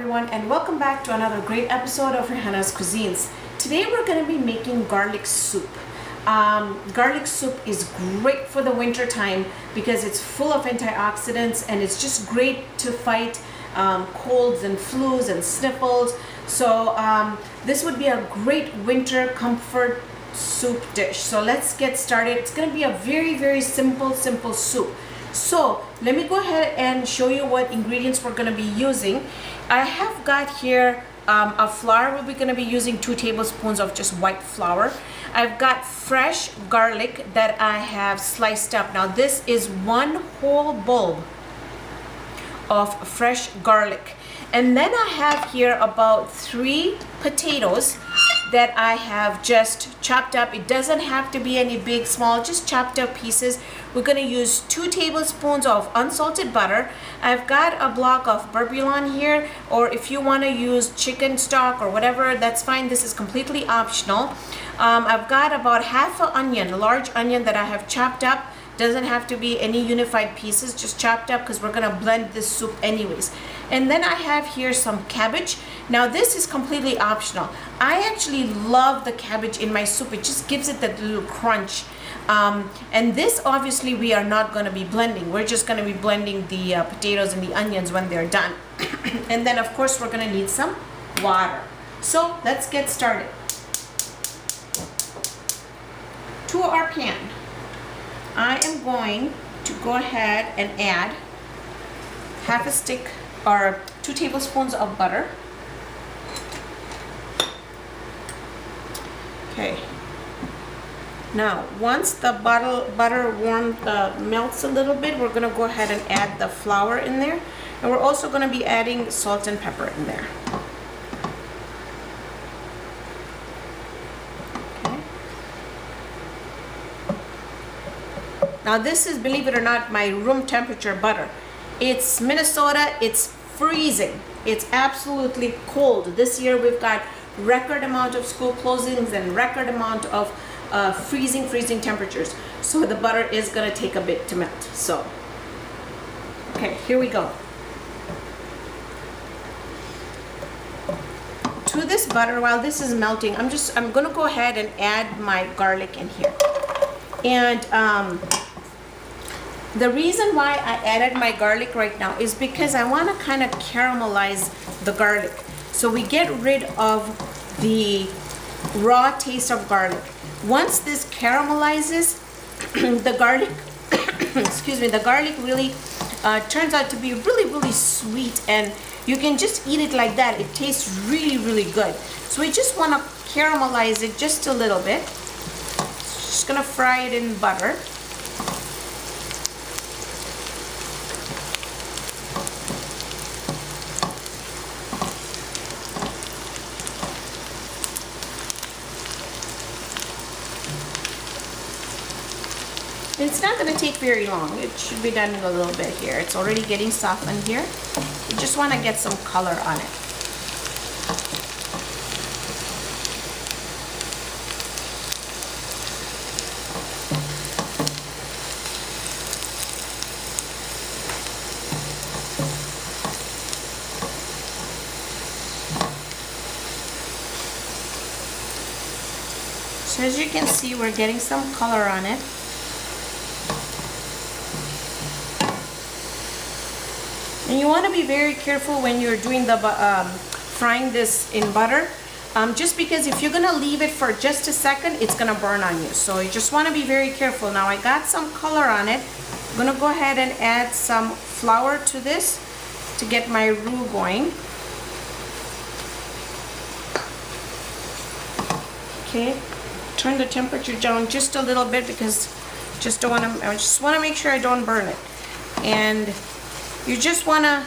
everyone, and welcome back to another great episode of Rihanna's Cuisines. Today we're going to be making garlic soup. Garlic soup is great for the winter time because it's full of antioxidants and it's just great to fight colds and flus and sniffles. So this would be a great winter comfort soup dish. So let's get started. It's going to be a very simple soup. So let me go ahead and show you what ingredients we're going to be using. I have got here a flour. We're going to be using 2 tablespoons of just white flour. I've got fresh garlic that I have sliced up. Now this is 1 whole bulb of fresh garlic. And then I have here about 3 potatoes that I have just chopped up. It doesn't have to be any big, small, just chopped up pieces. We're gonna use 2 tablespoons of unsalted butter. I've got a block of bullion here, or if you wanna use chicken stock or whatever, that's fine. This is completely optional. I've got about half an onion, a large onion that I have chopped up. Doesn't have to be any unified pieces, just chopped up because we're gonna blend this soup anyways. And then I have here some cabbage. Now this is completely optional. I actually love the cabbage in my soup. It just gives it that little crunch. And this obviously we are not going to be blending. We're just going to be blending the potatoes and the onions when they're done. And then of course we're going to need some water. So let's get started. To our pan, I am going to go ahead and add half a stick or 2 tablespoons of butter. Okay. Now, once the butter melts a little bit, we're going to go ahead and add the flour in there. And we're also going to be adding salt and pepper in there. Okay. Now, this is, believe it or not, my room temperature butter. It's Minnesota. It's freezing. It's absolutely cold. This year we've got record amount of school closings and record amount of freezing temperatures. So the butter is going to take a bit to melt. So, okay, here we go. To this butter, while this is melting, I'm going to go ahead and add my garlic in here. And the reason why I added my garlic right now is because I want to kind of caramelize the garlic. So we get rid of the raw taste of garlic. Once this caramelizes, the garlic, excuse me, the garlic really turns out to be really sweet, and you can just eat it like that. It tastes really good. So we just want to caramelize it just a little bit. Just gonna fry it in butter. It's not going to take very long. It should be done in a little bit here. It's already getting softened here. You just want to get some color on it. So as you can see, we're getting some color on it. And you want to be very careful when you're doing the frying this in butter, just because if you're gonna leave it for just a second, it's gonna burn on you. So you just want to be very careful. Now I got some color on it. I'm gonna go ahead and add some flour to this to get my roux going. Okay, turn the temperature down just a little bit because I just want to make sure I don't burn it. And you just want to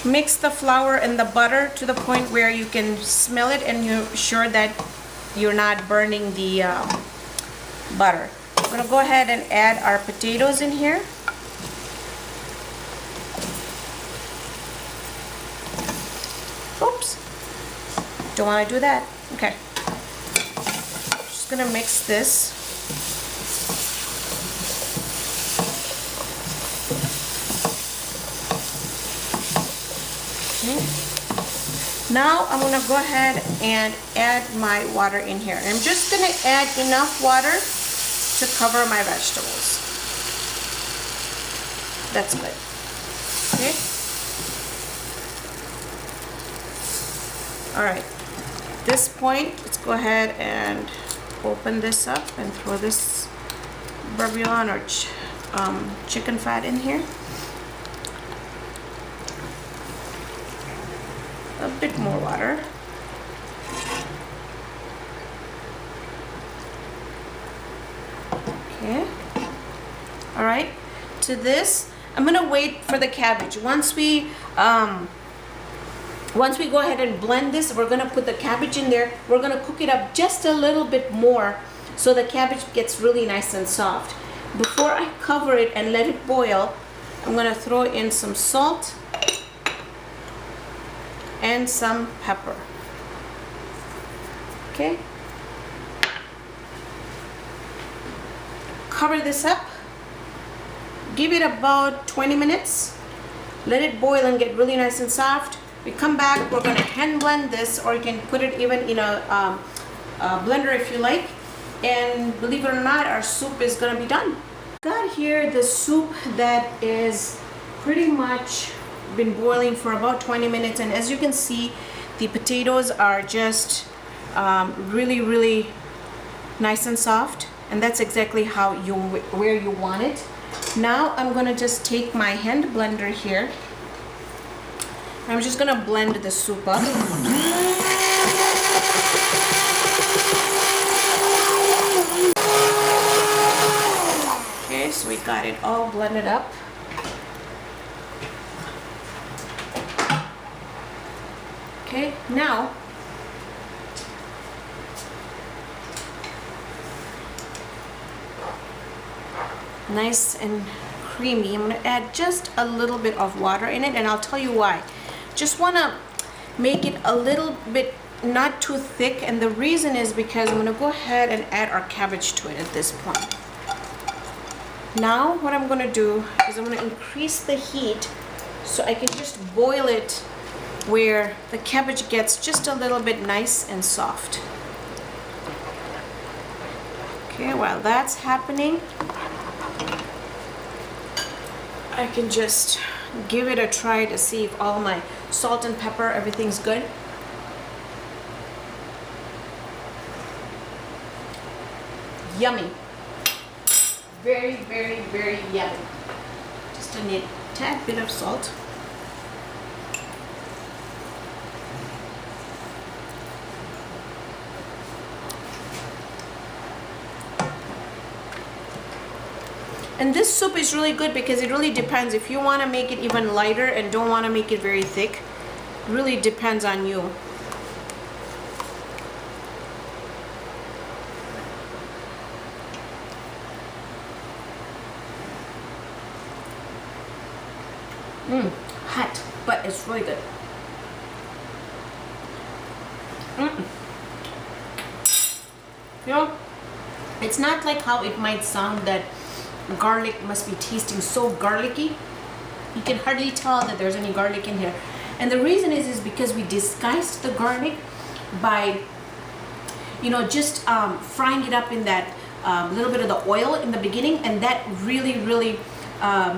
mix the flour and the butter to the point where you can smell it and you're sure that you're not burning the butter. I'm going to go ahead and add our potatoes in here. Oops. Don't want to do that. Okay. Just going to mix this. Okay. Now I'm gonna go ahead and add my water in here. I'm just gonna add enough water to cover my vegetables. That's good. Okay. All right. At this point, let's go ahead and open this up and throw this bullion or chicken fat in here. A bit more water. Okay. All right. To this, I'm gonna wait for the cabbage. Once we go ahead and blend this, we're gonna put the cabbage in there. We're gonna cook it up just a little bit more so the cabbage gets really nice and soft. Before I cover it and let it boil, I'm gonna throw in some salt and some pepper. Okay. Cover this up. Give it about 20 minutes. Let it boil and get really nice and soft. We come back, we're gonna hand blend this, or you can put it even in a blender if you like. And believe it or not, our soup is gonna be done. Got here the soup that is pretty much been boiling for about 20 minutes, and as you can see, the potatoes are just really nice and soft, and that's exactly where you want it. Now I'm gonna just take my hand blender here. I'm just gonna blend the soup up. Okay, so we got it all blended up. Okay, now nice and creamy. I'm gonna add just a little bit of water in it, and I'll tell you why. Just wanna make it a little bit not too thick, and the reason is because I'm gonna go ahead and add our cabbage to it at this point. Now what I'm gonna do is I'm gonna increase the heat so I can just boil it where the cabbage gets just a little bit nice and soft. Okay, while that's happening, I can just give it a try to see if all my salt and pepper, everything's good. Yummy. Very yummy. Just a tad bit of salt. And this soup is really good because it really depends. If you want to make it even lighter and don't want to make it very thick, it really depends on you. Hot, but it's really good. You know, it's not like how it might sound that garlic must be tasting so garlicky. You can hardly tell that there's any garlic in here, and the reason is because we disguised the garlic by, you know, just frying it up in that little bit of the oil in the beginning, and that really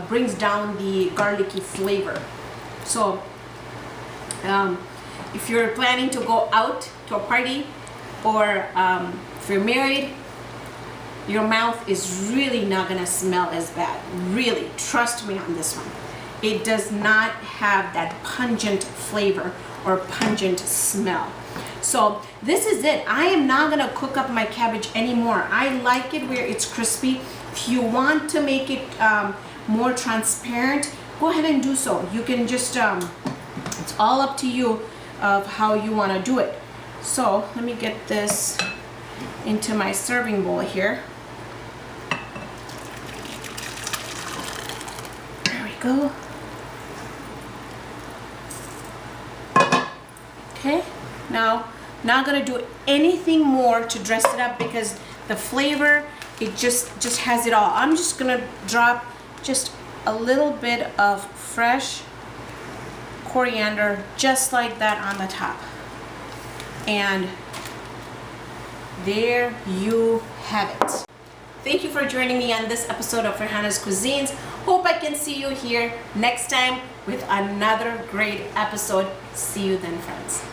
brings down the garlicky flavor. So if you're planning to go out to a party, or if you're married, your mouth is really not gonna smell as bad. Really, trust me on this one. It does not have that pungent flavor or pungent smell. So this is it. I am not gonna cook up my cabbage anymore. I like it where it's crispy. If you want to make it more transparent, go ahead and do so. You can just, it's all up to you of how you wanna do it. So let me get this into my serving bowl here. Go. Okay, now not gonna do anything more to dress it up because the flavor, it just has it all. I'm just gonna drop just a little bit of fresh coriander just like that on the top. And there you have it. Thank you for joining me on this episode of Rihanna's Cuisines. Hope I can see you here next time with another great episode. See you then, friends.